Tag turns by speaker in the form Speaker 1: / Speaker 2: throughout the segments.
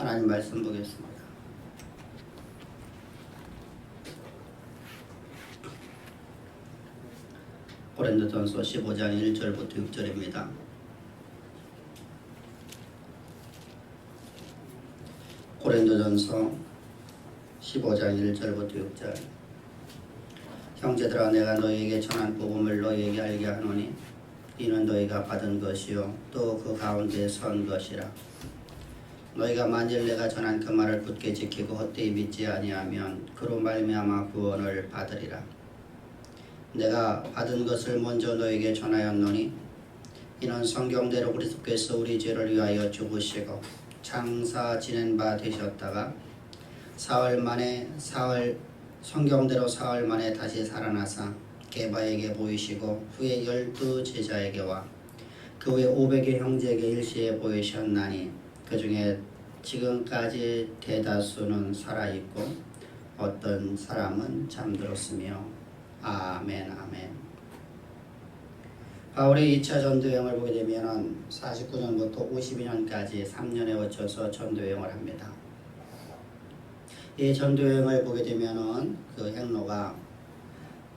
Speaker 1: 하나님 말씀 보겠습니다. 고린도전서 15장 1절부터 6절입니다. 고린도전서 15장 1절부터 6절. 형제들아, 내가 너희에게 전한 복음을 너희에게 알게 하노니 이는 너희가 받은 것이요 또 그 가운데 선 것이라. 너희가 만일 내가 전한 그 말을 굳게 지키고 헛되이 믿지 아니하면 그로 말미암아 구원을 받으리라. 내가 받은 것을 먼저 너희에게 전하였노니 이는 성경대로 그리스도께서 우리 죄를 위하여 죽으시고 장사 지낸 바 되셨다가 성경대로 사흘 만에 다시 살아나사 게바에게 보이시고 후에 12제자에게와 그 후에 500의 형제에게 일시에 보이셨나니 그 중에 지금까지 대다수는 살아있고 어떤 사람은 잠들었으며. 아멘. 아멘. 바울의 2차 전도여행을 보게 되면 49년부터 52년까지 3년에 거쳐서 전도여행을 합니다. 이 전도여행을 보게 되면 그 행로가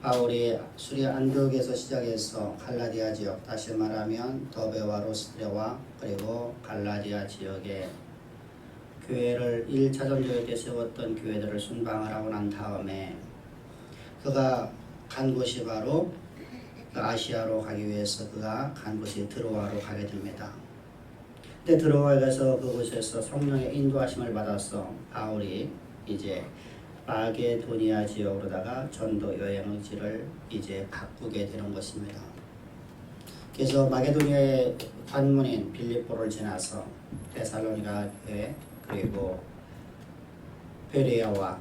Speaker 1: 바울이 수리아 안디옥에서 시작해서 갈라디아 지역, 다시 말하면 더베와 로스드레와 그리고 갈라디아 지역에 교회를 1차 전도여행 때 세웠던 교회들을 순방을 하고 난 다음에 그가 간 곳이 바로 아시아로 가기 위해서 그가 간 곳이 드로아로 가게 됩니다. 근데 드로아에 가서 그곳에서 성령의 인도하심을 받아서 바울이 이제 마게도니아 지역으로다가 전도 여행지를 이제 바꾸게 되는 것입니다. 그래서 마게도니아의 관문인 빌립보를 지나서 데살로니가 교회 그리고 베레아와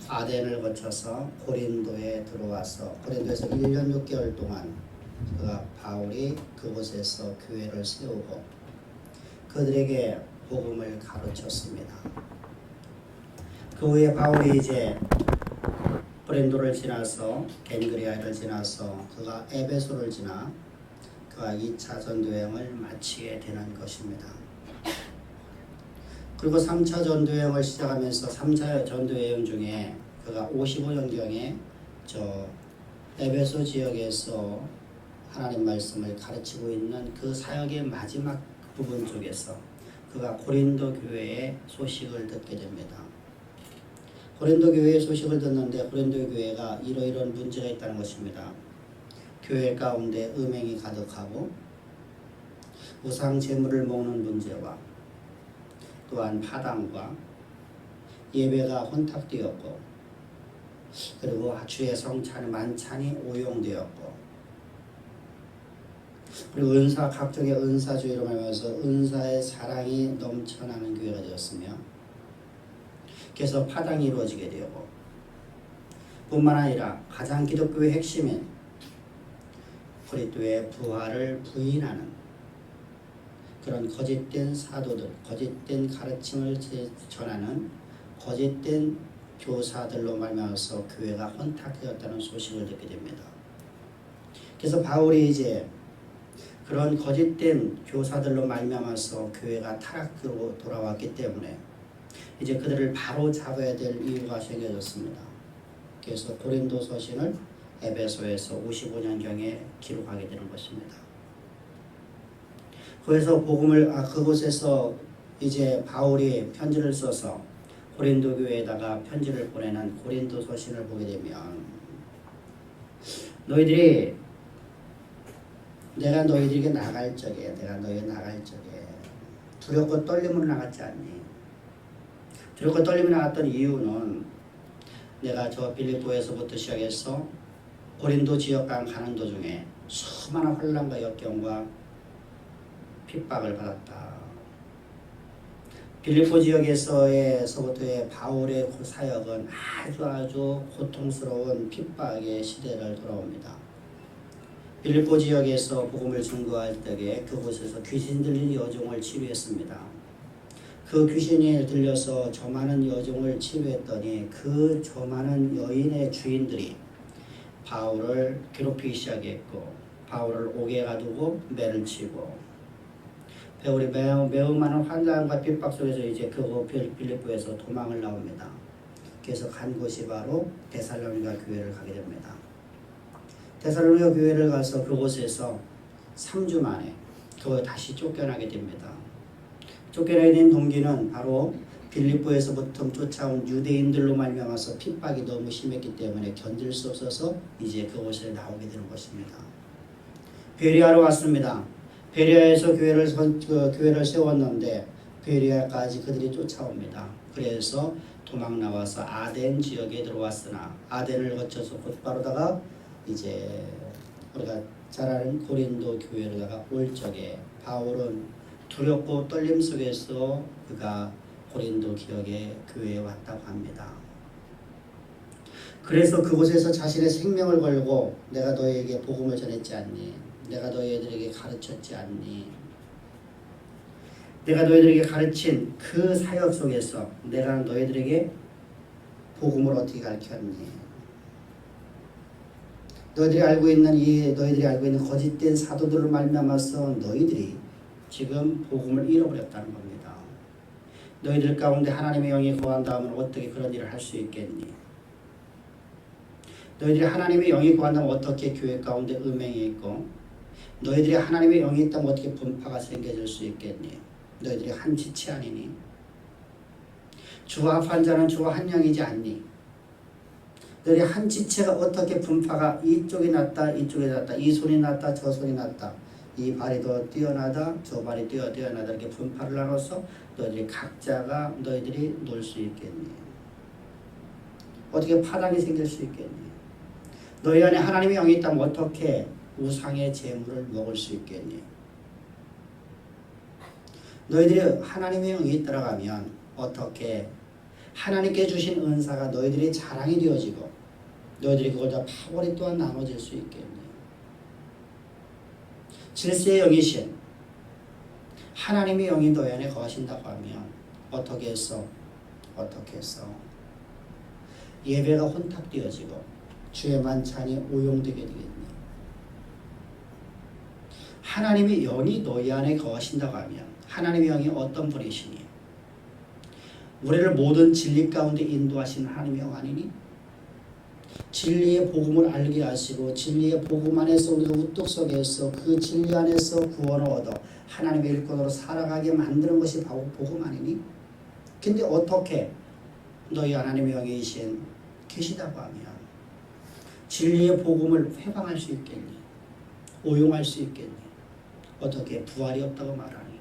Speaker 1: 아덴을 거쳐서 고린도에 들어와서 고린도에서 1년 6개월 동안 그가 바울이 그곳에서 교회를 세우고 그들에게 복음을 가르쳤습니다. 그 후에 바울이 이제 브렌도를 지나서 겐그리아를 지나서 그가 에베소를 지나 그가 2차 전도여행을 마치게 되는 것입니다. 그리고 3차 전도여행을 시작하면서 3차 전도여행 중에 그가 55년경에 저 에베소 지역에서 하나님 말씀을 가르치고 있는 그 사역의 마지막 부분 쪽에서 그가 고린도 교회의 소식을 듣게 됩니다. 고린도 교회의 소식을 듣는데 고린도 교회가 이러이러한 문제가 있다는 것입니다. 교회 가운데 음행이 가득하고 우상 제물을 먹는 문제와 또한 파당과 예배가 혼탁되었고 그리고 주의 성찬 만찬이 오용되었고 그리고 각종의 은사주의로 말하면서 은사의 사랑이 넘쳐나는 교회가 되었으며 그래서 파당이 이루어지게 되고 뿐만 아니라 가장 기독교의 핵심인 그리스도의 부활을 부인하는 그런 거짓된 사도들, 거짓된 가르침을 전하는 거짓된 교사들로 말미암아서 교회가 혼탁되었다는 소식을 듣게 됩니다. 그래서 바울이 이제 그런 거짓된 교사들로 말미암아서 교회가 타락으로 돌아왔기 때문에 이제 그들을 바로 잡아야 될 이유가 생겨졌습니다. 그래서 고린도 서신을 에베소에서 55년경에 기록하게 되는 것입니다. 그래서 그곳에서 이제 바울이 편지를 써서 고린도 교회에다가 편지를 보내는 고린도 서신을 보게 되면 내가 너희들에게 나갈 적에 두렵고 떨림으로 나갔지 않니? 두렵고 떨림이 나갔던 이유는 내가 저 빌립보에서부터 시작해서 고린도 지역간 가는 도중에 수많은 혼란과 역경과 핍박을 받았다. 빌립보 지역에서부터의 바울의 사역은 아주 고통스러운 핍박의 시대를 돌아옵니다. 빌립보 지역에서 복음을 증거할 때에 그곳에서 귀신 들린 여종을 치료했습니다. 그 귀신이 들려서 저 많은 여종을 치료했더니 그 저 많은 여인의 주인들이 바울을 괴롭히기 시작했고 바울을 옥에 가두고 매를 치고 바울이 매우 많은 환난과 핍박 속에서 이제 그 빌립보에서 도망을 나옵니다. 그래서 간 곳이 바로 데살로니가 교회를 가게 됩니다. 데살로니가 교회를 가서 그곳에서 3주 만에 다시 쫓겨나게 됩니다. 쫓겨나게 된 동기는 바로 빌립보에서부터 쫓아온 유대인들로 말미암아서 핍박이 너무 심했기 때문에 견딜 수 없어서 이제 그곳에 나오게 되는 것입니다. 베리아로 왔습니다. 베리아에서 교회를 세웠는데 베리아까지 그들이 쫓아옵니다. 그래서 도망 나와서 아덴 지역에 들어왔으나 아덴을 거쳐서 곧바로다가 이제 우리가 잘 아는 고린도 교회로다가 올 적에 바울은 두렵고 떨림 속에서 그가 고린도 기역의 교회에 왔다고 합니다. 그래서 그곳에서 자신의 생명을 걸고 내가 너희에게 복음을 전했지 않니? 내가 너희들에게 가르쳤지 않니? 내가 너희들에게 가르친 그 사역 속에서 내가 너희들에게 복음을 어떻게 가르쳤니? 너희들이 알고 있는 거짓된 사도들을 말미암아서 너희들이 지금 복음을 잃어버렸다는 겁니다. 너희들 가운데 하나님의 영이 거한다면 어떻게 그런 일을 할 수 있겠니? 너희들이 하나님의 영이 거한다면 어떻게 교회 가운데 음행이 있고 너희들이 하나님의 영이 있다면 어떻게 분파가 생겨질 수 있겠니? 너희들이 한 지체 아니니? 주와 합한 자는 주와 한 영이지 않니? 너희들이 한 지체가 어떻게 분파가 이쪽이 낫다 이쪽이 낫다 이 손이 낫다 저 손이 낫다 이 발이 더 뛰어나다 저 발이 뛰어나다 이렇게 분파를 나눠서 너희들이 각자가 너희들이 놀 수 있겠니? 어떻게 파당이 생길 수 있겠니? 너희 안에 하나님의 영이 있다면 어떻게 우상의 재물을 먹을 수 있겠니? 너희들이 하나님의 영이 있더라면 어떻게 하나님께 주신 은사가 너희들이 자랑이 되어지고 너희들이 그걸 다 파벌이 또한 나눠질 수 있겠니? 질서의 영이신 하나님의 영이 너희 안에 거하신다고 하면 어떻게 했어? 예배가 혼탁되어지고 주의 만찬이 오용되게 되겠니? 하나님의 영이 너희 안에 거하신다고 하면 하나님의 영이 어떤 분이시니? 우리를 모든 진리 가운데 인도하시는 하나님의 영 아니니? 진리의 복음을 알게 하시고 진리의 복음 안에서 우리가 우뚝 서게해서 그 진리 안에서 구원을 얻어 하나님의 일꾼으로 살아가게 만드는 것이 바로 복음 아니니? 근데 어떻게 너희 하나님의 영이신 계시다고 하면 진리의 복음을 회방할 수 있겠니? 오용할 수 있겠니? 어떻게 부활이 없다고 말하니?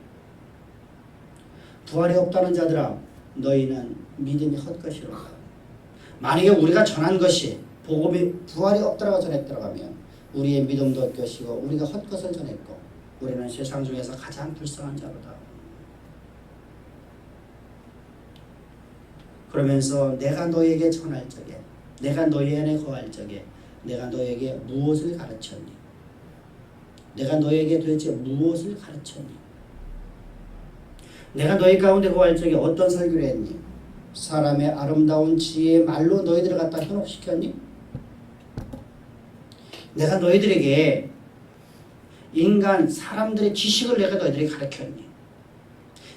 Speaker 1: 부활이 없다는 자들아 너희는 믿음이 헛것이로다. 만약에 우리가 전한 것이 복음이 부활이 없다고 전했다고 하면 우리의 믿음도 헛것이고 우리가 헛것을 전했고 우리는 세상 중에서 가장 불쌍한 자로다. 그러면서 내가 너에게 전할 적에 내가 너희 안에 거할 적에 내가 너에게 무엇을 가르쳤니? 내가 너에게 도대체 무엇을 가르쳤니? 내가 너희 가운데 거할 적에 어떤 설교를 했니? 사람의 아름다운 지혜의 말로 너희들을 갖다 현혹시켰니? 내가 너희들에게 사람들의 지식을 내가 너희들에게 가르쳤니?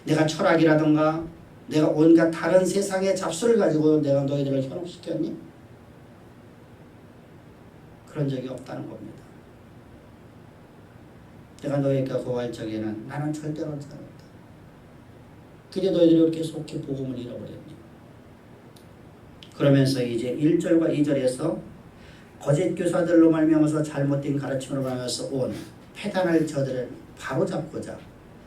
Speaker 1: 내가 철학이라든가 내가 온갖 다른 세상의 잡수를 가지고 내가 너희들을 현혹시켰니? 그런 적이 없다는 겁니다. 내가 너희에게 거할 적에는 나는 절대로 잘했다. 그게 너희들이 이렇게 속히 복음을 잃어버렸니? 그러면서 이제 1절과 2절에서 거짓 교사들로 말미암아서 잘못된 가르침으로 말미암아서 온 패단할 저들을 바로잡고자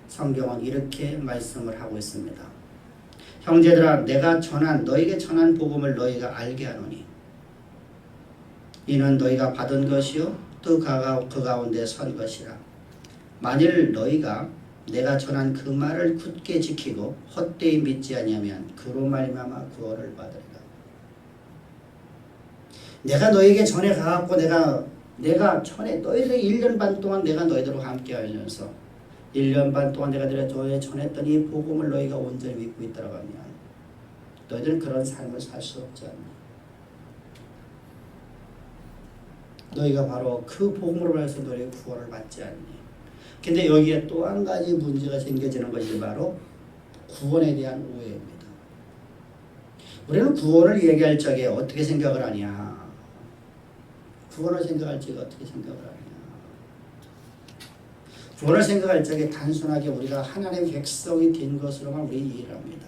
Speaker 1: 성경은 이렇게 말씀을 하고 있습니다. 형제들아 내가 너에게 전한 복음을 너희가 알게 하노니 이는 너희가 받은 것이요 또 그 가운데 선 것이라. 만일 너희가 내가 전한 그 말을 굳게 지키고 헛되이 믿지 아니하면 그로 말미암아 구원을 받으리라. 내가 너에게 전해 가갖고 내가 전에 너희들에게 1년 반 동안 내가 너희들과 함께 하면서 1년 반 동안 내가 너희에게 전했던 이 복음을 너희가 온전히 믿고 있다고 하면 너희들은 그런 삶을 살 수 없지 않나. 너희가 바로 그 복음으로 말해서 너희의 구원을 받지 않니. 근데 여기에 또 한 가지 문제가 생겨지는 것이 바로 구원에 대한 오해입니다. 우리는 구원을 얘기할 적에 어떻게 생각을 하냐? 구원을 생각할 적에 어떻게 생각을 하냐? 구원을 생각할 적에 단순하게 우리가 하나님의 백성이 된 것으로만 우리 이해를 합니다.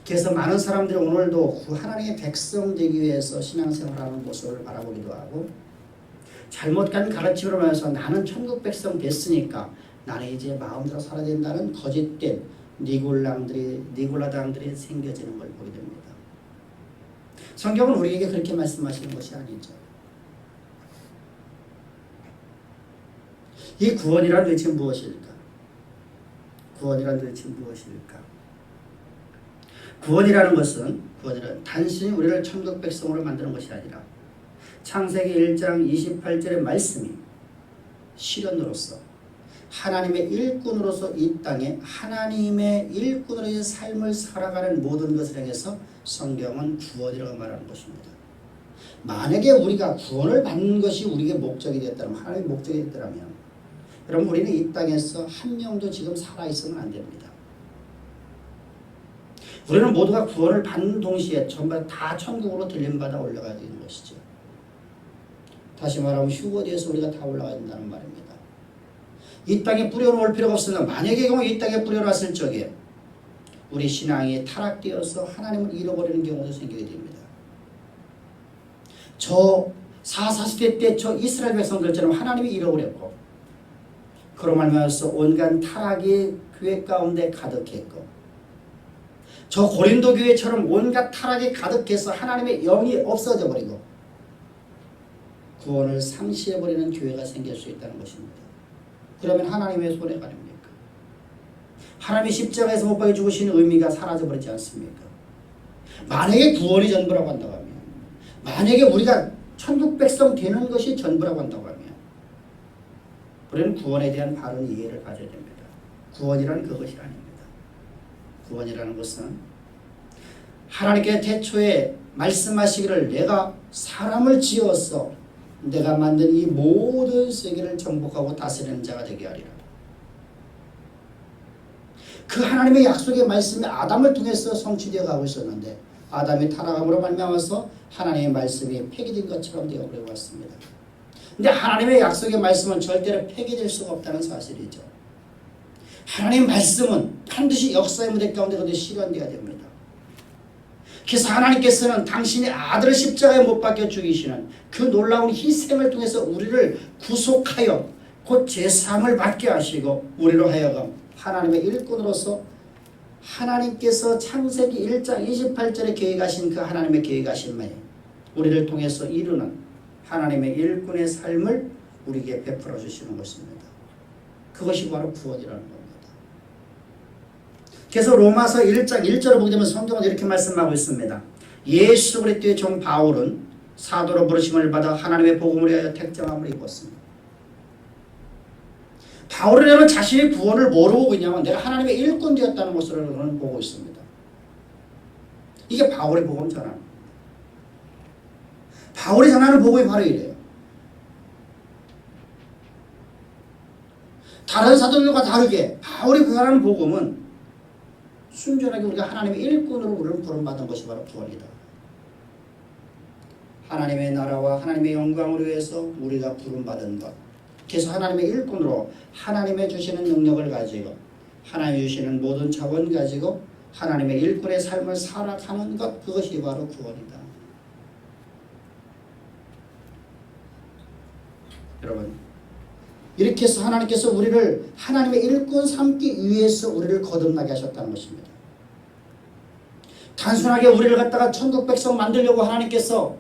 Speaker 1: 그래서 많은 사람들이 오늘도 그 하나님의 백성 되기 위해서 신앙생활하는 모습을 바라보기도 하고 잘못 간 가르침으로 말해서 나는 천국 백성 됐으니까 나는 이제 마음대로 살아야 된다는 거짓된 니골라당들이 생겨지는 걸 보게 됩니다. 성경은 우리에게 그렇게 말씀하시는 것이 아니죠. 이 구원이란 도대체 무엇일까? 구원이란 도대체 무엇일까? 구원이라는 것은 단순히 우리를 천국 백성으로 만드는 것이 아니라 창세기 1장 28절의 말씀이 실현으로서 하나님의 일꾼으로서 이 땅에 하나님의 일꾼으로의 삶을 살아가는 모든 것을 향해서 성경은 구원이라고 말하는 것입니다. 만약에 우리가 구원을 받는 것이 우리에게 목적이 되었다면, 하나님의 목적이 되었다면, 여러분 우리는 이 땅에서 한 명도 지금 살아있으면 안 됩니다. 우리는 모두가 구원을 받는 동시에 전부 다 천국으로 들림받아 올라가야 되는 것이죠. 다시 말하면 휴거지에서 우리가 다 올라가야 된다는 말입니다. 이 땅에 뿌려놓을 필요가 없습니다. 만약에 경우 이 땅에 뿌려놨을 적에 우리 신앙이 타락되어서 하나님을 잃어버리는 경우도 생기게 됩니다. 저 사사시대 때 저 이스라엘 백성들처럼 하나님이 잃어버렸고 그로 말미암아서 온갖 타락이 교회 가운데 가득했고 저 고린도 교회처럼 온갖 타락이 가득해서 하나님의 영이 없어져 버리고 구원을 상실해버리는 교회가 생길 수 있다는 것입니다. 그러면 하나님의 손해가 됩니까? 하나님이 십자가에서 못 박혀 죽으신 의미가 사라져버리지 않습니까? 만약에 구원이 전부라고 한다고 하면, 만약에 우리가 천국 백성 되는 것이 전부라고 한다고 하면 우리는 구원에 대한 바른 이해를 가져야 됩니다. 구원이란 그것이 아닙니다. 구원이라는 것은 하나님께 태초에 말씀하시기를 내가 사람을 지어서 내가 만든 이 모든 세계를 정복하고 다스리는 자가 되게 하리라. 그 하나님의 약속의 말씀이 아담을 통해서 성취되어 가고 있었는데 아담이 타락함으로 말미암아서 하나님의 말씀이 폐기된 것처럼 되어버려 왔습니다. 근데 하나님의 약속의 말씀은 절대로 폐기될 수가 없다는 사실이죠. 하나님의 말씀은 반드시 역사의 무대 가운데 그대로 실현되어야 됩니다. 그래서 하나님께서는 당신의 아들을 십자가에 못 박혀 죽이시는 그 놀라운 희생을 통해서 우리를 구속하여 곧 제사함을 받게 하시고 우리로 하여금 하나님의 일꾼으로서 하나님께서 창세기 1장 28절에 계획하신 그 하나님의 계획하신 말 우리를 통해서 이루는 하나님의 일꾼의 삶을 우리에게 베풀어 주시는 것입니다. 그것이 바로 구원이라는 겁니다. 그래서 로마서 1장 1절을 보게 되면 성경은 이렇게 말씀하고 있습니다. 예수 그리스도의 종 바울은 사도로 부르심을 받아 하나님의 복음을 위하여 택정함을 입었습니다. 바울은 자신의 구원을 뭐로 보고 있냐면 내가 하나님의 일꾼 되었다는 것으로 그는 보고 있습니다. 이게 바울의 복음 전환. 바울이 전하는 복음이 바로 이래요. 다른 사도들과 다르게 바울이 전하는 복음은 순전하게 우리가 하나님의 일꾼으로 우리를 부름받은 것이 바로 구원이다. 하나님의 나라와 하나님의 영광을 위해서 우리가 부름받은 것. 그래서 하나님의 일꾼으로 하나님의 주시는 능력을 가지고 하나님이 주시는 모든 자원 가지고 하나님의 일꾼의 삶을 살아가는 것, 그것이 바로 구원이다. 여러분, 이렇게 해서 하나님께서 우리를 하나님의 일꾼 삼기 위해서 우리를 거듭나게 하셨다는 것입니다. 단순하게 우리를 갖다가 천국 백성 만들려고 하나님께서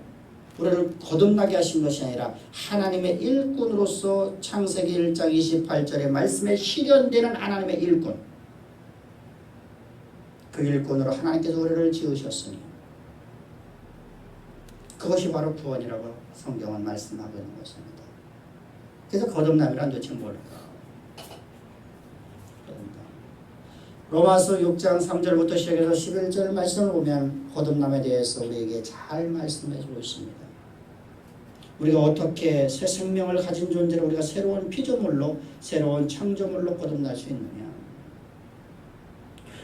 Speaker 1: 우리를 거듭나게 하신 것이 아니라 하나님의 일꾼으로서 창세기 1장 28절의 말씀에 실현되는 하나님의 일꾼, 그 일꾼으로 하나님께서 우리를 지으셨으니 그것이 바로 구원이라고 성경은 말씀하고 있는 것입니다. 그래서 거듭남이란 도대체 뭘까? 로마서 6장 3절부터 시작해서 11절 말씀을 보면 거듭남에 대해서 우리에게 잘 말씀해 주고 있습니다. 우리가 어떻게 새 생명을 가진 존재로 우리가 새로운 피조물로 새로운 창조물로 거듭날 수 있느냐.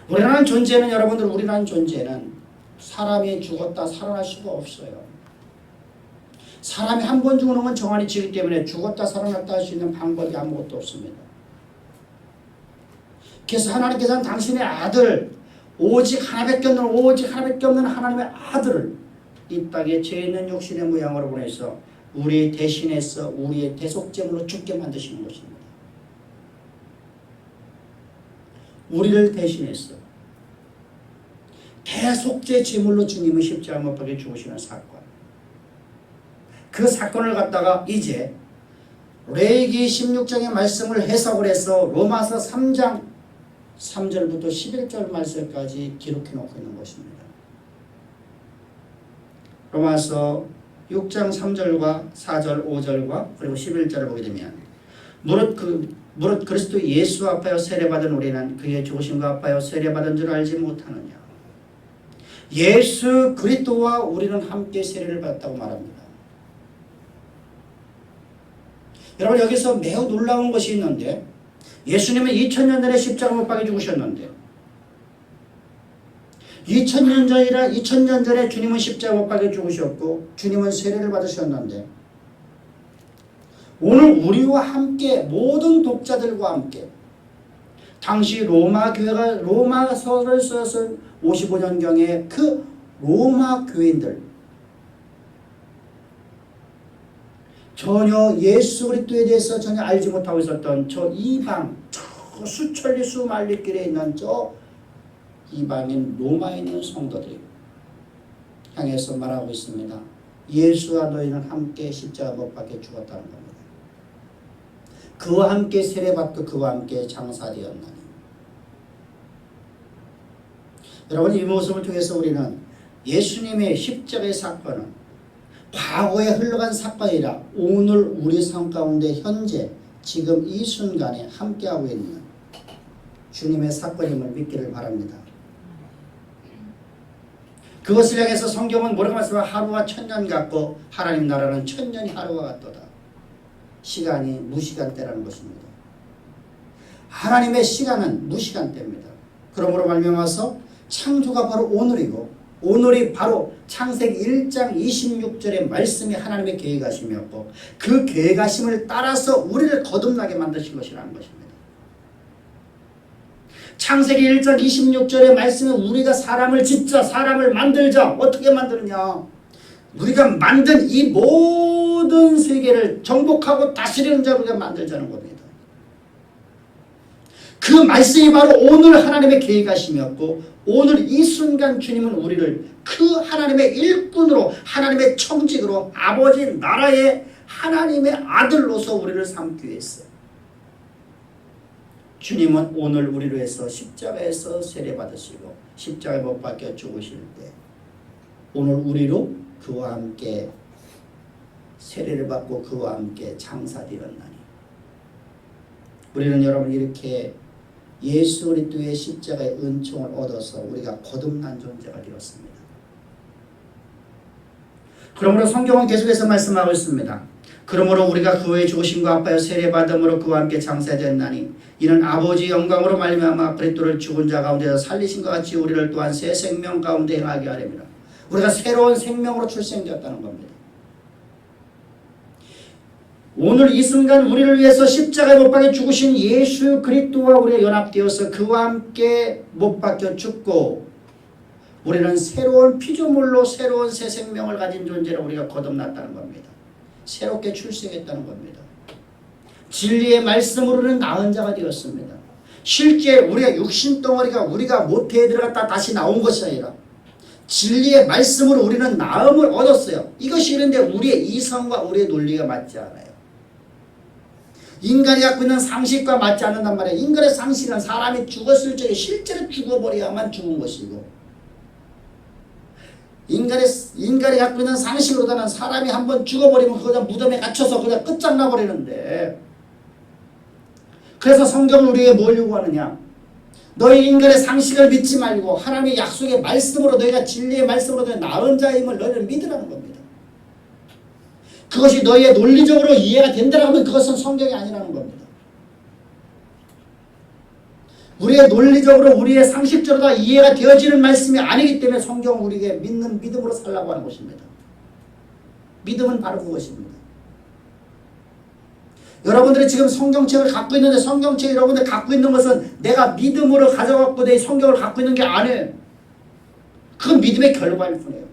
Speaker 1: 우리라는 존재는 여러분들 우리라는 존재는 사람이 죽었다 살아날 수가 없어요. 사람이 한 번 죽는 건 정한이 지기 때문에 죽었다 살아났다 할 수 있는 방법이 아무것도 없습니다. 그래서 하나님께서는 당신의 아들 오직 하나밖에 없는 하나님의 아들을 이 땅에 죄 있는 육신의 모양으로 보내서 우리 대신해서 우리의 대속제물로 죽게 만드시는 것입니다. 우리를 대신해서 대속제 제물로 주님은 십자가 못 박혀 죽으시는 사건. 그 사건을 갖다가 이제 레위기 16장의 말씀을 해석을 해서 로마서 3장 3절부터 11절 말씀까지 기록해 놓고 있는 것입니다. 로마서 6장 3절과 4절 5절과 그리고 11절을 보게 되면 무릇 그리스도 예수 아파여 세례받은 우리는 그의 죽으심과 아파여 세례받은 줄 알지 못하느냐. 예수 그리스도와 우리는 함께 세례를 받았다고 말합니다. 여러분 여기서 매우 놀라운 것이 있는데 예수님은 2000년 전에 십자가 못 박혀 죽으셨는데 2000년 전에 주님은 십자가 못 박혀 죽으셨고 주님은 세례를 받으셨는데 오늘 우리와 함께 모든 독자들과 함께 당시 로마 교회가 로마서를 써서 55년경에 그 로마 교인들 전혀 예수 그리스도에 대해서 전혀 알지 못하고 있었던 저 이방, 저 수천리 수만리 길에 있는 저 이방인 로마에 있는 성도들이 향해서 말하고 있습니다. 예수와 너희는 함께 십자가 못 박혀 죽었다는 겁니다. 그와 함께 세례받고 그와 함께 장사되었나니. 여러분 이 모습을 통해서 우리는 예수님의 십자가의 사건은 과거에 흘러간 사건이라 오늘 우리 삶 가운데 현재 지금 이 순간에 함께하고 있는 주님의 사건임을 믿기를 바랍니다. 그것을 향해서 성경은 뭐라고 말씀하면 하루가 천년 같고 하나님 나라는 천년이 하루와 같도다. 시간이 무시간대라는 것입니다. 하나님의 시간은 무시간대입니다. 그러므로 말미암아서 창조가 바로 오늘이고 오늘이 바로 창세기 1장 26절의 말씀이 하나님의 계획하심이었고 그 계획하심을 따라서 우리를 거듭나게 만드신 것이라는 것입니다. 창세기 1장 26절의 말씀은 우리가 사람을 짓자 사람을 만들자 어떻게 만드느냐 우리가 만든 이 모든 세계를 정복하고 다스리는 자로 우리가 만들자는 겁니다. 그 말씀이 바로 오늘 하나님의 계획하심이었고 오늘 이 순간 주님은 우리를 그 하나님의 일꾼으로 하나님의 청직으로 아버지 나라의 하나님의 아들로서 우리를 삼기 위해서 주님은 오늘 우리를 위해서 십자가에서 세례받으시고 십자가에 못 박혀 죽으실 때 오늘 우리로 그와 함께 세례를 받고 그와 함께 장사되었나니 우리는 여러분 이렇게 예수 그리스도의 십자가의 은총을 얻어서 우리가 거듭난 존재가 되었습니다. 그러므로 성경은 계속해서 말씀하고 있습니다. 그러므로 우리가 그의 죽으심과 아파여 세례받음으로 그와 함께 장사되었나니 이는 아버지 영광으로 말미암아 그리스도를 죽은 자 가운데서 살리신 것 같이 우리를 또한 새 생명 가운데 행하게 하렵니다. 우리가 새로운 생명으로 출생되었다는 겁니다. 오늘 이 순간 우리를 위해서 십자가에 못 박혀 죽으신 예수 그리스도와 우리가 연합되어서 그와 함께 못 박혀 죽고 우리는 새로운 피조물로 새로운 새 생명을 가진 존재로 우리가 거듭났다는 겁니다. 새롭게 출생했다는 겁니다. 진리의 말씀으로는 나은 자가 되었습니다. 실제 우리가 육신덩어리가 우리가 모태에 들어갔다 다시 나온 것이 아니라 진리의 말씀으로 우리는 나음을 얻었어요. 이것이 이런데 우리의 이성과 우리의 논리가 맞지 않아요. 인간이 갖고 있는 상식과 맞지 않는단 말이에요. 인간의 상식은 사람이 죽었을 적에 실제로 죽어버려야만 죽은 것이고 인간이 갖고 있는 상식으로다는 사람이 한번 죽어버리면 그냥 무덤에 갇혀서 그냥 끝장나버리는데 그래서 성경은 우리에게 뭘 요구하느냐 너희 인간의 상식을 믿지 말고 하나님의 약속의 말씀으로 너희가 진리의 말씀으로 너희 나은 자임을 너희는 믿으라는 겁니다. 그것이 너희의 논리적으로 이해가 된다고 하면 그것은 성경이 아니라는 겁니다. 우리의 논리적으로 우리의 상식적으로 다 이해가 되어지는 말씀이 아니기 때문에 성경은 우리에게 믿는 믿음으로 살라고 하는 것입니다. 믿음은 바로 그것입니다. 여러분들이 지금 성경책을 갖고 있는데 성경책 여러분들 갖고 있는 것은 내가 믿음으로 가져갖고 내 성경을 갖고 있는 게 아니에요. 그건 믿음의 결과일 뿐이에요.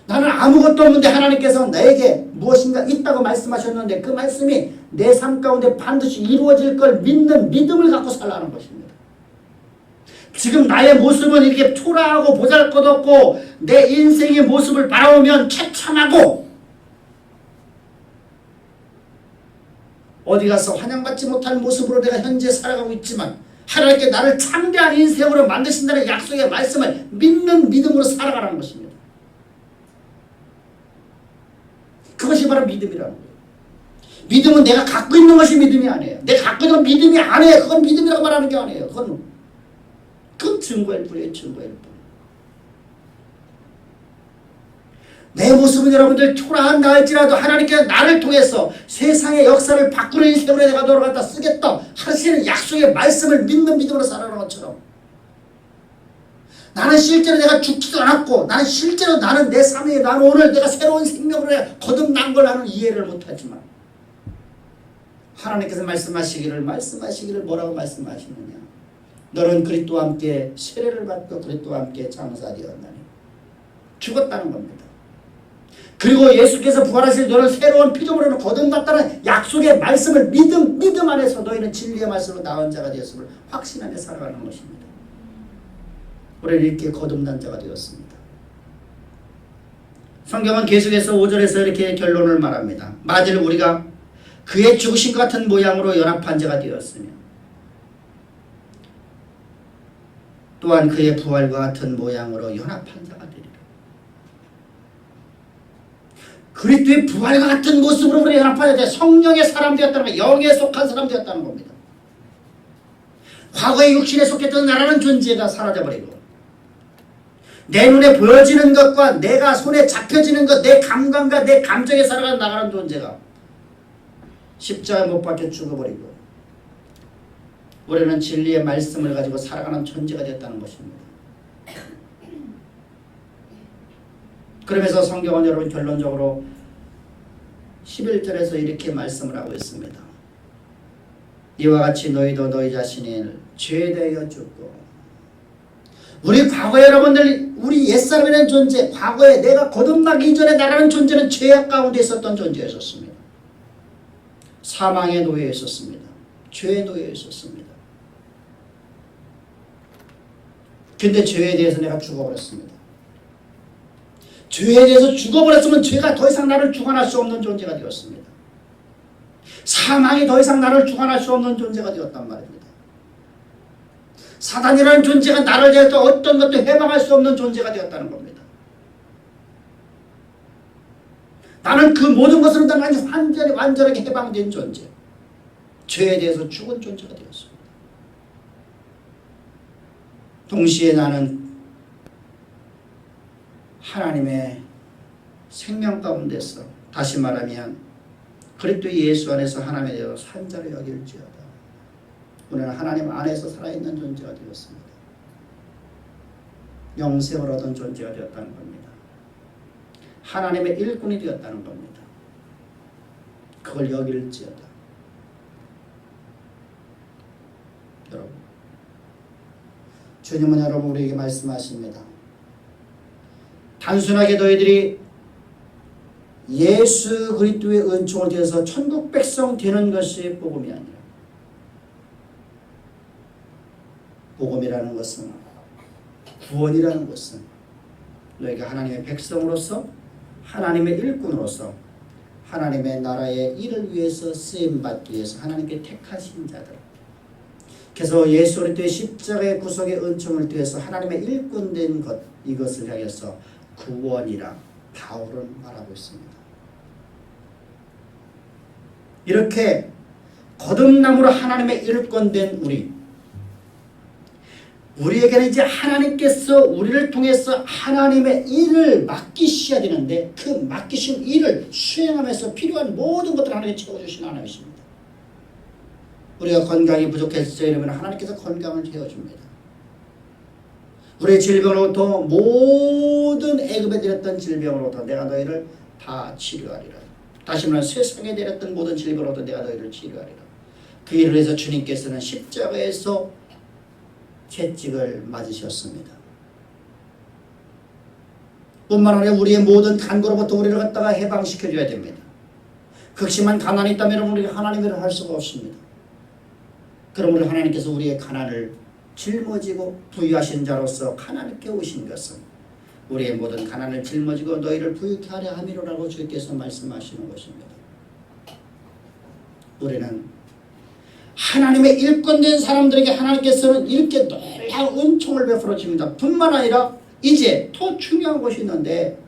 Speaker 1: 나는 아무것도 없는데 하나님께서 나에게 무엇인가 있다고 말씀하셨는데 그 말씀이 내 삶 가운데 반드시 이루어질 걸 믿는 믿음을 갖고 살라는 것입니다. 지금 나의 모습은 이렇게 초라하고 보잘것없고 내 인생의 모습을 바라보면 처참하고 어디 가서 환영받지 못할 모습으로 내가 현재 살아가고 있지만 하나님께 나를 참대한 인생으로 만드신다는 약속의 말씀을 믿는 믿음으로 살아가라는 것입니다. 그것이 바로 믿음이라는 거예요. 믿음은 내가 갖고 있는 것이 믿음이 아니에요. 내가 갖고 있는 믿음이 아니에요. 그건 믿음이라고 말하는 게 아니에요. 그건 증거일 뿐이에요. 증거일 뿐. 내 모습은 여러분들 초라한다 할지라도 하나님께서 나를 통해서 세상의 역사를 바꾸는 인생으로 내가 너를 갖다 쓰겠다 하시는 약속의 말씀을 믿는 믿음으로 살아가는 것처럼 나는 실제로 내가 죽지도 않았고 나는 실제로 나는 내 삶에 나는 오늘 내가 새로운 생명으로 거듭난 걸 나는 이해를 못하지만 하나님께서 말씀하시기를 뭐라고 말씀하시느냐 너는 그리스도와 함께 세례를 받고 그리스도와 함께 장사되었나니 죽었다는 겁니다. 그리고 예수께서 부활하실 너를 새로운 피조물로 거듭났다는 약속의 말씀을 믿음 안에서 너희는 진리의 말씀으로 나온 자가 되었음을 확신하며 살아가는 것입니다. 우리는 이렇게 거듭난 자가 되었습니다. 성경은 계속해서 5절에서 이렇게 결론을 말합니다. 만일 우리가 그의 죽으신 것 같은 모양으로 연합한 자가 되었으며 또한 그의 부활과 같은 모양으로 연합한 자가 되리라. 그리스도의 부활과 같은 모습으로 우리 연합하여 성령의 사람 되었다는 것, 영에 속한 사람 되었다는 겁니다. 과거에 육신에 속했던 나라는 존재가 사라져버리고 내 눈에 보여지는 것과 내가 손에 잡혀지는 것, 내 감각과 내 감정에 살아가는 나가는 존재가 십자가에 못 박혀 죽어버리고 우리는 진리의 말씀을 가지고 살아가는 존재가 되었다는 것입니다. 그러면서 성경은 여러분 결론적으로 11절에서 이렇게 말씀을 하고 있습니다. 이와 같이 너희도 너희 자신을 죄에 대하여 죽고 우리 과거에 여러분들 우리 옛사람이라는 존재 과거에 내가 거듭나기 이전에 나라는 존재는 죄악 가운데 있었던 존재였었습니다. 사망의 노예에 있었습니다. 죄의 노예에 있었습니다. 근데 죄에 대해서 내가 죽어버렸습니다. 죄에 대해서 죽어버렸으면 죄가 더 이상 나를 주관할 수 없는 존재가 되었습니다. 사망이 더 이상 나를 주관할 수 없는 존재가 되었단 말입니다. 사단이라는 존재가 나를 대해서 어떤 것도 해방할 수 없는 존재가 되었다는 겁니다. 나는 그 모든 것으로 완전하게 해방된 존재, 죄에 대해서 죽은 존재가 되었습니다. 동시에 나는 하나님의 생명 가운데서 다시 말하면 그리스도 예수 안에서 하나님에 대해서 산 자로 여길지어다. 우리는 하나님 안에서 살아있는 존재가 되었습니다. 영생을 얻은 존재가 되었다는 겁니다. 하나님의 일꾼이 되었다는 겁니다. 그걸 여길지어다. 여러분, 주님은 여러분 우리에게 말씀하십니다. 단순하게 너희들이 예수 그리스도의 은총을 통해서 천국 백성 되는 것이 복음이 아니라 복음이라는 것은 구원이라는 것은 너희가 하나님의 백성으로서 하나님의 일꾼으로서 하나님의 나라의 일을 위해서 쓰임받기 위해서 하나님께 택하신 자들 그래서 예수 그리스도의 십자가의 구속의 은총을 통해서 하나님의 일꾼된 것 이것을 향해서 구원이라 바울은 말하고 있습니다. 이렇게 거듭남으로 하나님의 일꾼된 우리 우리에게는 이제 하나님께서 우리를 통해서 하나님의 일을 맡기셔야 되는데 그 맡기신 일을 수행하면서 필요한 모든 것들을 하나님께 채워주시는 하나님이십니다. 우리가 건강이 부족했을 때 이러면 하나님께서 건강을 채워줍니다. 우리의 질병으로부터 모든 애굽에 들였던 질병으로부터 내가 너희를 다 치료하리라. 다시 말하면 세상에 내렸던 모든 질병으로부터 내가 너희를 치료하리라. 그 일을 위해서 주님께서는 십자가에서 채찍을 맞으셨습니다. 뿐만 아니라 우리의 모든 간고로부터 우리를 갖다가 해방시켜줘야 됩니다. 극심한 가난이 있다면 여러분 우리가 하나님의 일을 할 수가 없습니다. 그러므로 하나님께서 우리의 가난을 짊어지고 부유하신 자로서 하나님께 오신 것은 우리의 모든 가난을 짊어지고 너희를 부유케 하려 함이로라고 주께서 말씀하시는 것입니다. 우리는 하나님의 일꾼된 사람들에게 하나님께서는 이렇게 놀라운 은총을 베풀어 줍니다. 뿐만 아니라 이제 더 중요한 것이 있는데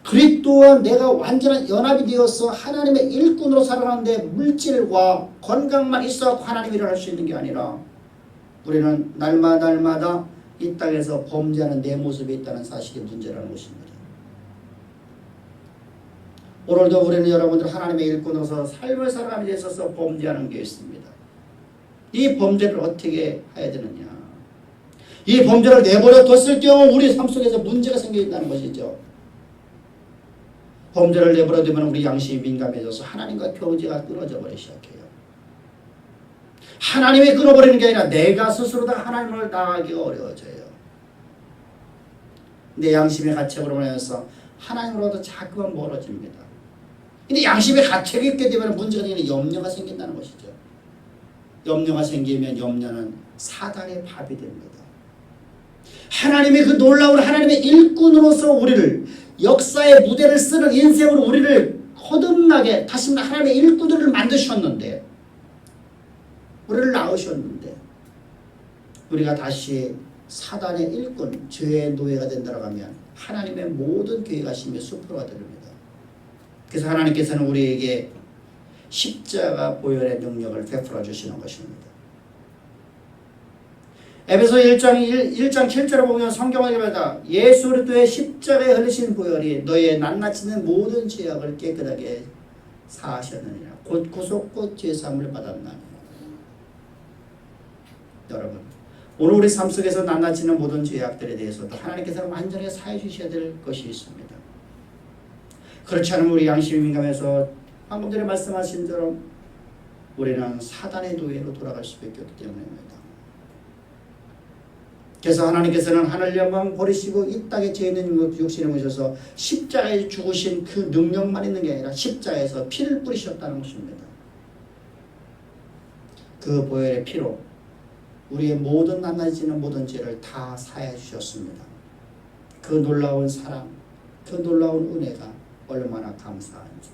Speaker 1: 그리스도와 내가 완전한 연합이 되어서 하나님의 일꾼으로 살아가는데 물질과 건강만 있어서 하나님 일을 할 수 있는 게 아니라 우리는 날마다 이 땅에서 범죄하는 내 모습이 있다는 사실이 문제라는 것입니다. 오늘도 우리는 여러분들 하나님의 일꾼으로서 삶을 살아가는 데 있어서 범죄하는 게 있습니다. 이 범죄를 어떻게 해야 되느냐. 이 범죄를 내버려 뒀을 경우 우리 삶 속에서 문제가 생긴다는 것이죠. 범죄를 내버려 두면 우리 양심이 민감해져서 하나님과 교제가 끊어져 버리기 시작해요. 하나님이 끊어버리는 게 아니라 내가 스스로 다 하나님을 나가기가 어려워져요. 내 양심의 가책으로 인해서 하나님으로부터 자꾸만 멀어집니다. 근데 양심의 가책이 있게 되면 문제가 되는 염려가 생긴다는 것이죠. 염려가 생기면 염려는 사단의 밥이 됩니다. 하나님의 그 놀라운 하나님의 일꾼으로서 우리를 역사의 무대를 쓰는 인생으로 우리를 거듭나게 다시 하나님의 일꾼들을 만드셨는데 우리를 낳으셨는데 우리가 다시 사단의 일꾼, 죄의 노예가 된다고 하면 하나님의 모든 계획하심이 수포가 됩니다. 그래서 하나님께서는 우리에게 십자가 보혈의 능력을 베풀어 주시는 것입니다. 에베소 1장 7절을 보면 성경을 읽으면 예수 그리스도의 십자가에 흘리신 보혈이 너희의 낱낱이는 모든 죄악을 깨끗하게 사하셨느니라. 곧 구속 죄사함을 받았나니. 여러분 오늘 우리 삶 속에서 낱낱이는 모든 죄악들에 대해서도 하나님께서는 완전히 사해 주셔야 될 것이 있습니다. 그렇지 않으면 우리 양심이 민감해서 방금 전에 말씀하신 대로 우리는 사단의 노예로 돌아갈 수밖에 없기 때문입니다. 그래서 하나님께서는 하늘 영광 버리시고 이 땅에 죄 있는 육신을 오셔서 십자가에 죽으신 그 능력만 있는 게 아니라 십자가에서 피를 뿌리셨다는 것입니다. 그 보혈의 피로 우리의 모든 낱낱이는 모든 죄를 다 사해 주셨습니다. 그 놀라운 사랑, 그 놀라운 은혜가 얼마나 감사한지.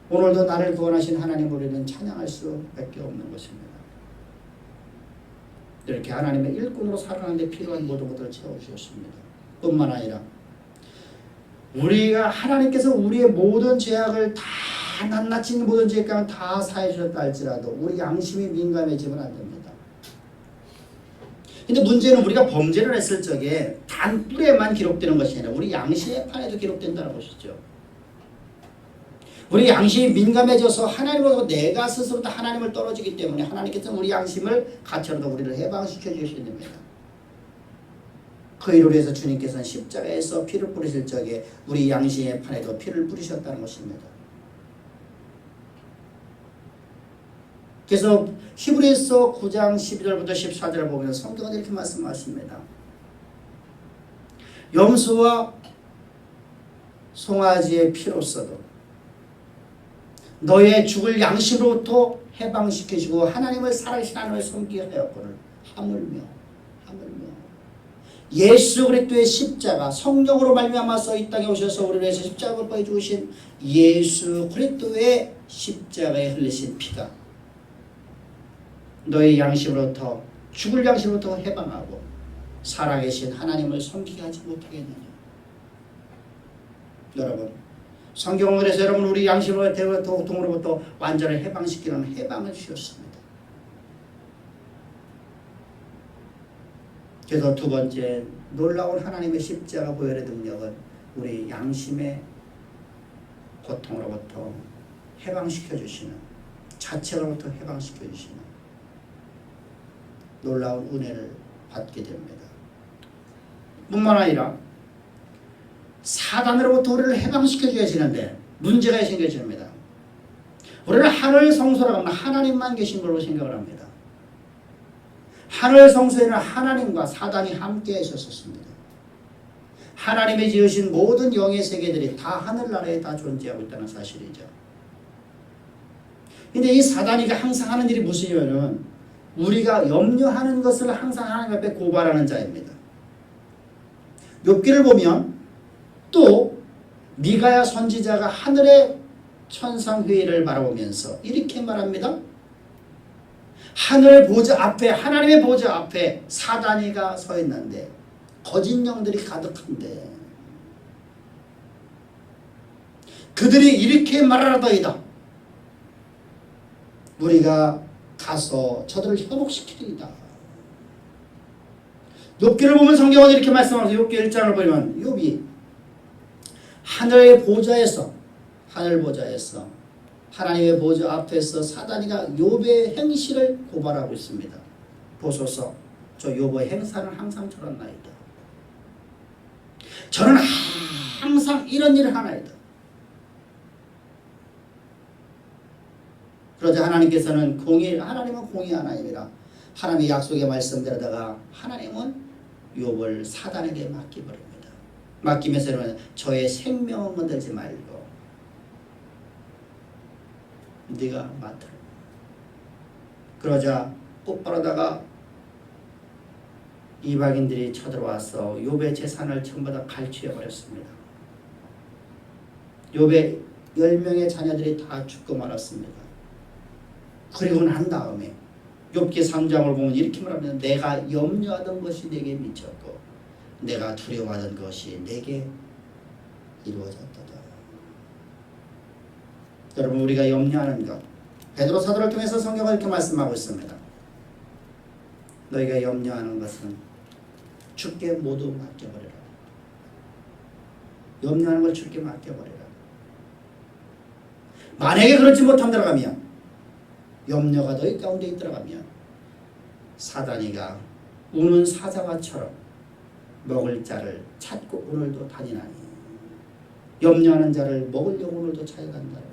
Speaker 1: 오늘도 나를 구원하신 하나님 우리는 찬양할 수밖에 없는 것입니다. 이렇게 하나님의 일꾼으로 살아가는데 필요한 모든 것들을 채워주셨습니다. 뿐만 아니라 우리가 하나님께서 우리의 모든 죄악을 다 낱낱이 있는 모든 죄악을 다 사해 주셨다 할지라도 우리 양심이 민감해지면 안 됩니다. 근데 문제는 우리가 범죄를 했을 적에 단 뿔에만 기록되는 것이 아니라 우리 양심의 판에도 기록된다는 것이죠. 우리 양심이 민감해져서 하나님으로부터 내가 스스로 다 하나님을 떨어지기 때문에 하나님께서는 우리 양심을 가처로도 우리를 해방시켜 주셔야 됩니다. 그 일을 위해서 주님께서는 십자가에서 피를 뿌리실 적에 우리 양심의 판에도 피를 뿌리셨다는 것입니다. 그래서 히브리서 9장 12절부터 14절을 보면 성경은 이렇게 말씀하십니다. 염소와 송아지의 피로서도 너의 죽을 양심으로부터 해방시키시고 하나님을 살아계신 하나님을 섬기게 하였거늘 하물며 예수 그리스도의 십자가 성령으로 말미암아서 이 땅에 오셔서 우리를 위해서 십자가를 보여 주신 예수 그리스도의 십자가에 흘리신 피가 너의 양심으로부터 죽을 양심으로부터 해방하고 살아계신 하나님을 섬기게 하지 못하겠느냐. 여러분 성경은 그래서 여러분 우리 양심으로부터 고통으로부터 완전히 해방시키는 해방을 주셨습니다. 그래서 두 번째 놀라운 하나님의 십자가 보혈의 능력은 우리 양심의 고통으로부터 해방시켜 주시는, 자책으로부터 해방시켜 주시는 놀라운 은혜를 받게 됩니다. 뿐만 아니라 사단으로부터 우리를 해방시켜 주시는데 문제가 생겨집니다. 우리는 하늘 성소라고 하면 하나님만 계신 걸로 생각을 합니다. 하늘 성소에는 하나님과 사단이 함께 있었습니다. 하나님이 지으신 모든 영의 세계들이 다 하늘나라에 다 존재하고 있다는 사실이죠. 근데 이 사단이 항상 하는 일이 무엇이냐면 우리가 염려하는 것을 항상 하나님 앞에 고발하는 자입니다. 욥기를 보면 또 미가야 선지자가 하늘의 천상회의를 바라보면서 이렇게 말합니다. 하늘 보좌 앞에, 하나님의 보좌 앞에 사단이가 서 있는데 거짓 영들이 가득한데 그들이 이렇게 말하더이다. 우리가 가서 저들을 현혹시키리이다. 욥기를 보면 성경은 이렇게 말씀하면서 욥기 1장을 보면 욥이 하늘의 보좌에서, 하늘 보좌에서 하나님의 보좌 앞에서 사단이가 욥의 행실을 고발하고 있습니다. 보소서, 저 욥의 행사는 항상 저렇나이다. 저는 항상 이런 일을 하나이다. 그러자 하나님께서는 하나님은 공의 하나님이라 하나님의 약속의 말씀대로다가 하나님은 욥을 사단에게 맡겨버립니다. 맡기면서는 저의 생명은 건들지 말고 네가 맡으라. 그러자 곧바로다가 이방인들이 쳐들어와서 욥의 재산을 전부 다 갈취해 버렸습니다. 욥의 10명의 자녀들이 다 죽고 말았습니다. 그리고 난 다음에 욥기 3장을 보면 이렇게 말합니다. 내가 염려하던 것이 내게 미쳤고 내가 두려워하던 것이 내게 이루어졌다. 여러분, 우리가 염려하는 것, 베드로 사도를 통해서 성경을 이렇게 말씀하고 있습니다. 너희가 염려하는 것은 주께 모두 맡겨버리라. 염려하는 걸 주께 맡겨버리라. 만약에 그렇지 못한다면, 염려가 너희 가운데 있더라면 사단이가 우는 사자와처럼 먹을 자를 찾고 오늘도 다니나니 염려하는 자를 먹으려고 오늘도 찾아간다.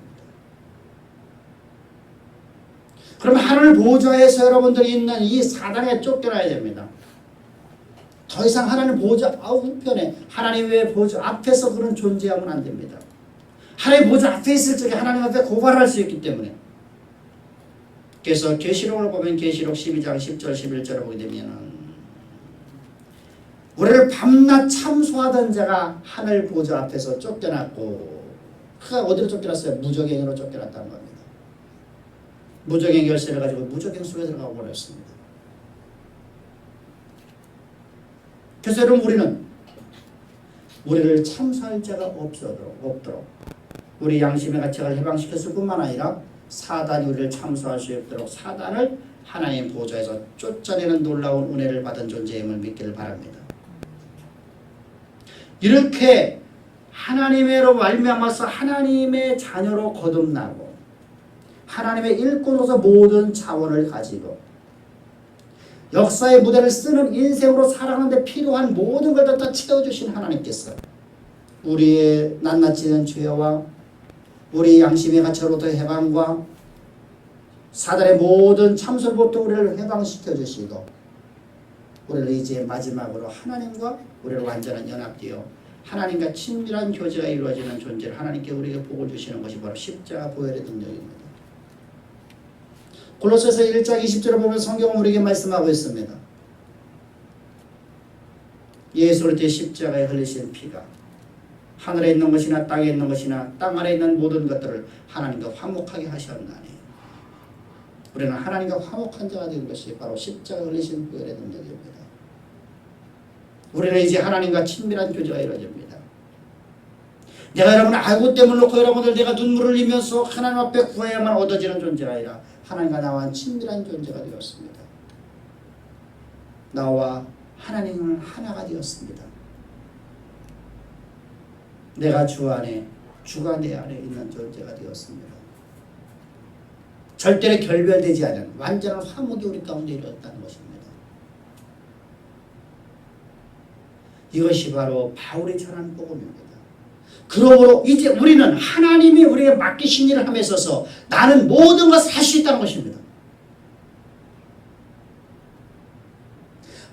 Speaker 1: 그럼 하늘 보좌에서 여러분들이 있는 이 사단에 쫓겨나야 됩니다. 더 이상 하나님 보좌 우편에 하나님 외의 보좌 앞에서 그런 존재하면 안 됩니다. 하나님 보좌 앞에 있을 적에 하나님 앞에 고발할 수 있기 때문에. 그래서 계시록을 보면 계시록 12장 10절 11절을 보게 되면 우리를 밤낮 참소하던 자가 하늘 보좌 앞에서 쫓겨났고, 그가 어디로 쫓겨났어요? 무적행으로 쫓겨났다는 겁니다. 무적행 열쇠를 가지고 무적행 속에 들어가 버렸습니다. 그래서 여러분, 우리를 참소할 자가 없도록 우리 양심의 가책을 해방시켰을 뿐만 아니라 사단이 우리를 참소할 수 없도록 사단을 하나님 보좌에서 쫓아내는 놀라운 은혜를 받은 존재임을 믿기를 바랍니다. 이렇게 하나님의로 말미암아서 하나님의 자녀로 거듭나고 하나님의 일꾼으로서 모든 자원을 가지고 역사의 무대를 쓰는 인생으로 살아가는데 필요한 모든 걸 다 채워주신 하나님께서 우리의 낱낱이는 죄와 우리 양심의 가책으로부터 해방과 사단의 모든 참소로부터 우리를 해방시켜 주시고 우리를 이제 마지막으로 하나님과 우리를 완전한 연합되어 하나님과 친밀한 교제가 이루어지는 존재를 하나님께 우리에게 복을 주시는 것이 바로 십자가 보혈의 능력입니다. 골로새서 1장 20절을 보면 성경은 우리에게 말씀하고 있습니다. 예수 그리스도의 십자가에 흘리신 피가 하늘에 있는 것이나 땅에 있는 것이나 땅 아래에 있는 모든 것들을 하나님과 화목하게 하셨나니 우리는 하나님과 화목한 자가 된 것이 바로 십자가 흘리신 보혈의 능력입니다. 우리는 이제 하나님과 친밀한 교제가 이루어집니다. 내가 여러분을 알고 때문에 놓고 여러분들 내가 눈물을 흘리면서 하나님 앞에 구해야만 얻어지는 존재가 아니라 하나님과 나와 친밀한 존재가 되었습니다. 나와 하나님은 하나가 되었습니다. 내가 주 안에, 주가 내 안에 있는 존재가 되었습니다. 절대로 결별되지 않은 완전한 화목이 우리 가운데 이루어졌다는 것입니다. 이것이 바로 바울이 전한 복음입니다. 그러므로 이제 우리는 하나님이 우리에게 맡기신 일을 함에 있어서 나는 모든 것을 할 수 있다는 것입니다.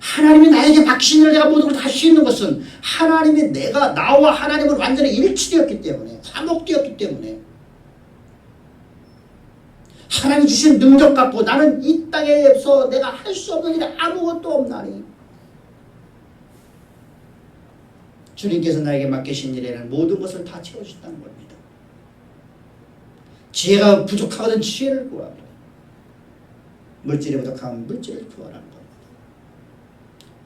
Speaker 1: 하나님이 나에게 맡기신 일을 내가 모든 걸 할 수 있는 것은 하나님이 내가 나와 하나님을 완전히 일치되었기 때문에, 화목되었기 때문에, 하나님이 주신 능력 갖고 나는 이 땅에서 내가 할 수 없는 일이 아무것도 없나니 주님께서 나에게 맡기신 일에는 모든 것을 다 채워주셨다는 겁니다. 지혜가 부족하거든 지혜를 구하라. 물질이 부족하면 물질을 구하라는 겁니다.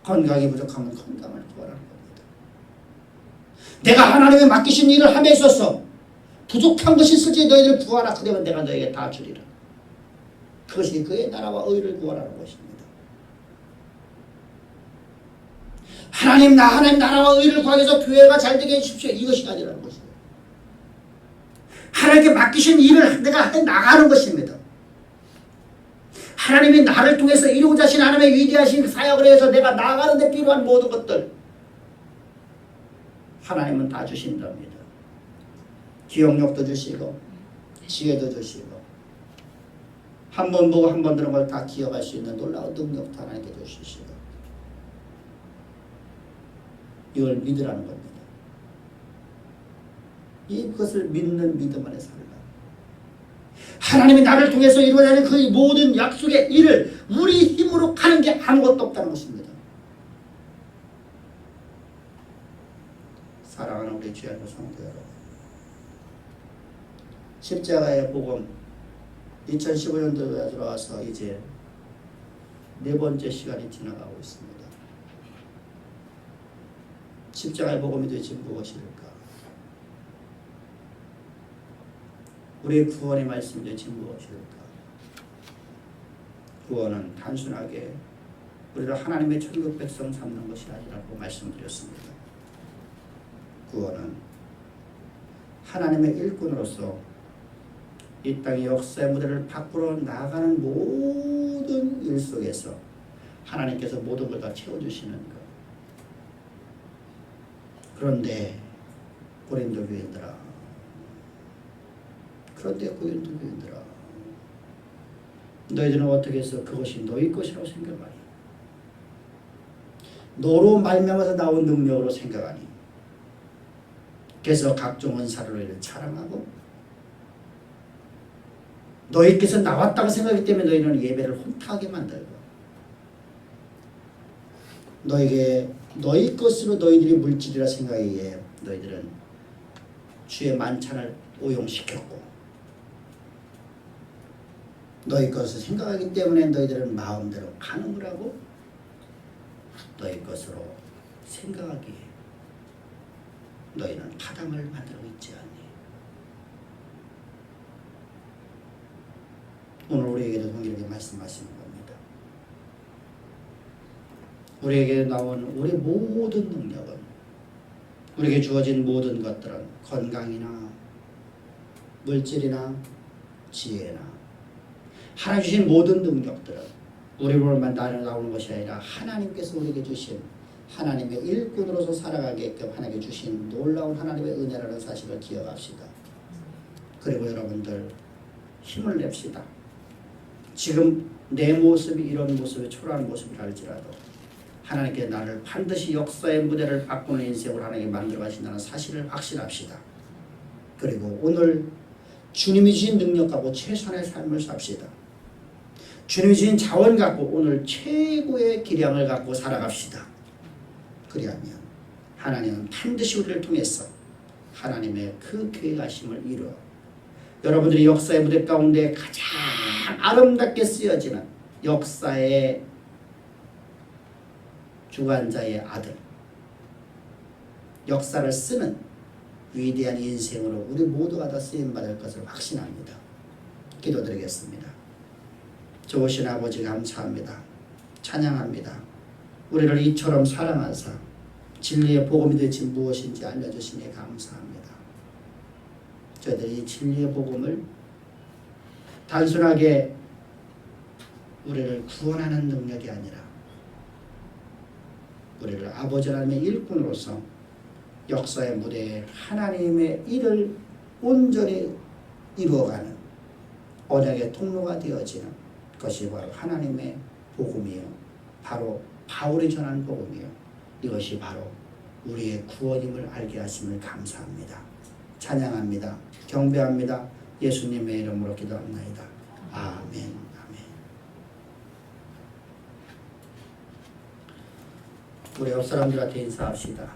Speaker 1: 건강이 부족하면 건강을 구하라는 겁니다. 내가 하나님의 맡기신 일을 함에 있어서 부족한 것이 있을지 너희들 구하라. 그러면 내가 너에게 다 주리라. 그것이 그의 나라와 의를 구하라는 것입니다. 하나님 나라와 의를 구하기 위해서 교회가 잘 되게 해주십시오. 이것이 아니라는 것입니다. 하나님께 맡기신 일을 내가 해 나가는 것입니다. 하나님이 나를 통해서 이루고자 하신 하나님의 위대하신 사역을 해서 내가 나아가는 데 필요한 모든 것들 하나님은 다 주신답니다. 기억력도 주시고 지혜도 주시고 한 번 보고 한 번 들은 걸 다 기억할 수 있는 놀라운 능력도 하나님께 주시고 이걸 믿으라는 겁니다. 이것을 믿는 믿음 안에 살라. 하나님이 나를 통해서 이루어지는 그 모든 약속의 일을 우리 힘으로 가는 게 아무것도 없다는 것입니다. 사랑하는 우리 주의 성도 여러분, 십자가의 복음 2015년도에 들어와서 이제 네 번째 시간이 지나가고 있습니다. 십자가의 복음이 도대체 무엇일까? 우리의 구원의 말씀이 도대체 무엇일까? 구원은 단순하게 우리를 하나님의 천국 백성 삼는 것이 아니라고 말씀드렸습니다. 구원은 하나님의 일꾼으로서 이 땅의 역사의 무대를 밖으로 나아가는 모든 일 속에서 하나님께서 모든 걸 다 채워주시는 것. 그런데 고린도 교인들아, 너희들은 어떻게 해서 그것이 너희 것이라고 생각하니? 너로 말미암아서 나온 능력으로 생각하니? 그래서 각종 은사로 너희를 자랑하고 너희께서 나왔다고 생각하기 때문에 너희는 예배를 혼탁하게 만들고 너에게 너희 것으로 너희들이 물질이라 생각하기에 너희들은 주의 만찬을 오용시켰고 너희 것을 생각하기 때문에 너희들은 마음대로 가늠을 하고 너희 것으로 생각하기에 너희는 타당을 만들고 있지 않니? 오늘 우리에게도 동일하게 말씀하시는 겁니다. 우리에게 나온 우리 모든 능력은 우리에게 주어진 모든 것들은 건강이나 물질이나 지혜나 하나님 주신 모든 능력들은 우리로만 나오는 것이 아니라 하나님께서 우리에게 주신 하나님의 일꾼으로서 살아가게끔 하나님께 주신 놀라운 하나님의 은혜라는 사실을 기억합시다. 그리고 여러분들 힘을 냅시다. 지금 내 모습이 이런 모습이 초라한 모습을 할지라도 하나님께 나를 반드시 역사의 무대를 바꾸는 인생으로 하나님께 만들어 가신다는 사실을 확신합시다. 그리고 오늘 주님이 주신 능력 갖고 최선의 삶을 삽시다. 주님이 주신 자원 갖고 오늘 최고의 기량을 갖고 살아갑시다. 그리하면 하나님은 반드시 우리를 통해서 하나님의 그 계획하심을 이루어 여러분들이 역사의 무대 가운데 가장 아름답게 쓰여지는 역사의 주관자의 아들, 역사를 쓰는 위대한 인생으로 우리 모두가 다 쓰임받을 것을 확신합니다. 기도드리겠습니다. 좋으신 아버지 감사합니다. 찬양합니다. 우리를 이처럼 사랑하사 진리의 복음이 대체 무엇인지 알려주시니 감사합니다. 저희들이 이 진리의 복음을 단순하게 우리를 구원하는 능력이 아니라 우리를 아버지 하나님의 일꾼으로서 역사의 무대에 하나님의 일을 온전히 이루어가는 언약의 통로가 되어지는 것이 바로 하나님의 복음이요, 바로 바울이 전한 복음이요, 이것이 바로 우리의 구원임을 알게 하심을 감사합니다. 찬양합니다. 경배합니다. 예수님의 이름으로 기도합나이다. 아멘. 아멘. 우리 옆 사람들한테 인사합시다.